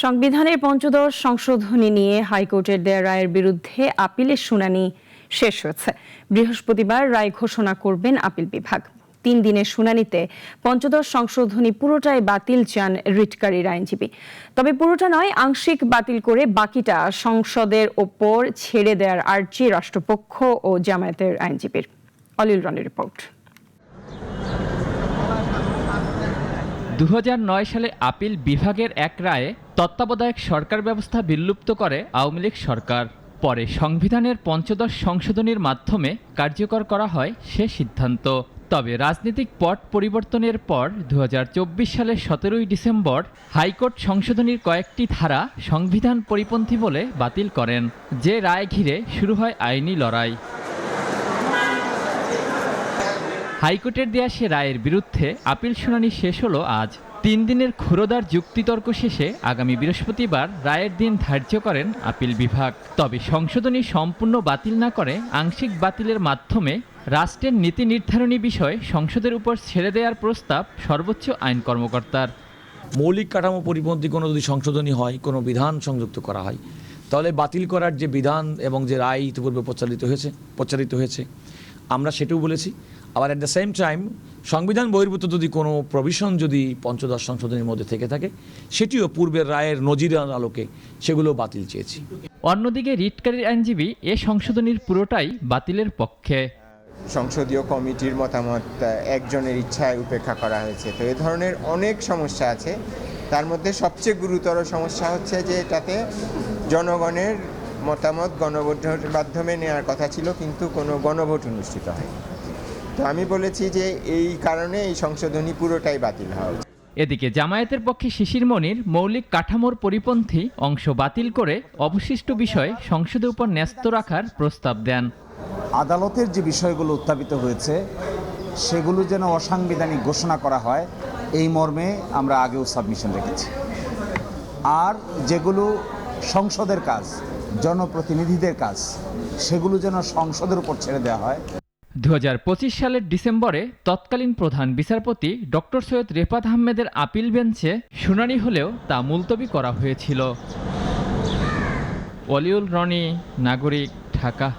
সংবিধানের পঞ্চদশ সংশোধনী নিয়ে হাইকোর্টের দেয়া রায়ের বিরুদ্ধে আপিলের শুনানি শেষ হয়েছে। বৃহস্পতিবার রায় ঘোষণা করবেন আপিল বিভাগ। ৩ দিনের শুনানিতে পঞ্চদশ সংশোধনী পুরোটাই বাতিল চান রিটকারীর আইনজীবী। তবে পুরোটা নয়, আংশিক বাতিল করে বাকিটা সংসদের ওপর ছেড়ে দেওয়ার আর্জি রাষ্ট্রপক্ষ ও জামায়াতের আইনজীবীর। অলিউল রনির রিপোর্ট। ২০০৯ সালে আপিল বিভাগের এক রায়ে তত্ত্বাবধায়ক সরকার ব্যবস্থা বিলুপ্ত করে আওয়ামী লীগ সরকার। পরে সংবিধানের পঞ্চদশ সংশোধনীর মাধ্যমে কার্যকর করা হয় সে সিদ্ধান্ত। তবে রাজনৈতিক পট পরিবর্তনের পর ২০২৪ সালের ১৭ই ডিসেম্বর হাইকোর্ট সংশোধনীর কয়েকটি ধারা সংবিধান পরিপন্থী বলে বাতিল করেন। যে রায় ঘিরে শুরু হয় আইনি লড়াই। হাইকোর্টের দেয়া সে রায়ের বিরুদ্ধে আপিল শুনানি শেষ হলো আজ। ৩ দিনের ক্ষুরোদার যুক্তিতর্ক শেষে আগামী বৃহস্পতিবার রায়ের দিন ধার্য করেন আপিল বিভাগ। তবে সংশোধনী সম্পূর্ণ বাতিল না করে আংশিক বাতিলের মাধ্যমে রাষ্ট্রের নীতি নির্ধারণী বিষয় সংসদের উপর ছেড়ে দেওয়ার প্রস্তাব সর্বোচ্চ আইন কর্মকর্তার। মৌলিক কাঠামো পরিপন্থী কোনো যদি সংশোধনী হয়, কোনো বিধান সংযুক্ত করা হয়, তাহলে বাতিল করার যে বিধান এবং যে রায় ইতিপূর্বে প্রচারিত হয়েছে আমরা সেটাও বলেছি। আবার অ্যাট দ্য সেম টাইম সংবিধান বহির্ভূত যদি কোনো প্রভিশন যদি পঞ্চদশ সংশোধনীর মধ্যে থেকে থাকে, সেটিও পূর্বের রায়ের নজিরের আলোকে সেগুলো বাতিল চেয়েছি। অন্যদিকে রিটকারীর আইনজীবী এ সংশোধনীর পুরোটাই বাতিলের পক্ষে। সংসদীয় কমিটির মতামত একজনের ইচ্ছায় উপেক্ষা করা হয়েছে। তো এ ধরনের অনেক সমস্যা আছে। তার মধ্যে সবচেয়ে গুরুতর সমস্যা হচ্ছে যে এটাতে জনগণের মতামত গণভোটের মাধ্যমে নেওয়ার কথা ছিল, কিন্তু কোনো গণভোট অনুষ্ঠিত হয়। তো আমি বলেছি যে এই কারণে এই সংশোধনী পুরোটাই বাতিল হওয়া উচিত। এদিকে জামায়াতের পক্ষে শিশির মনির মৌলিক কাঠামোর পরিপন্থী অংশ বাতিল করে অবশিষ্ট বিষয় সংসদের উপর ন্যস্ত রাখার প্রস্তাব দেন। আদালতের যে বিষয়গুলো উত্থাপিত হয়েছে সেগুলো যেন অসাংবিধানিক ঘোষণা করা হয়, এই মর্মে আমরা আগেও সাবমিশন রেখেছি। আর যেগুলো সংসদের কাজ, জনপ্রতিনিধিদের কাজ, সেগুলো যেন সংসদের উপর ছেড়ে দেওয়া হয়। ২০২৫ সালের ডিসেম্বরে তৎকালীন প্রধান বিচারপতি ডক্টর সৈয়দ রেফাত আহমেদের আপিল বেঞ্চে শুনানি হলেও তা মুলতবি করা হয়েছিল। অলিউল রনি, নাগরিক, ঢাকা।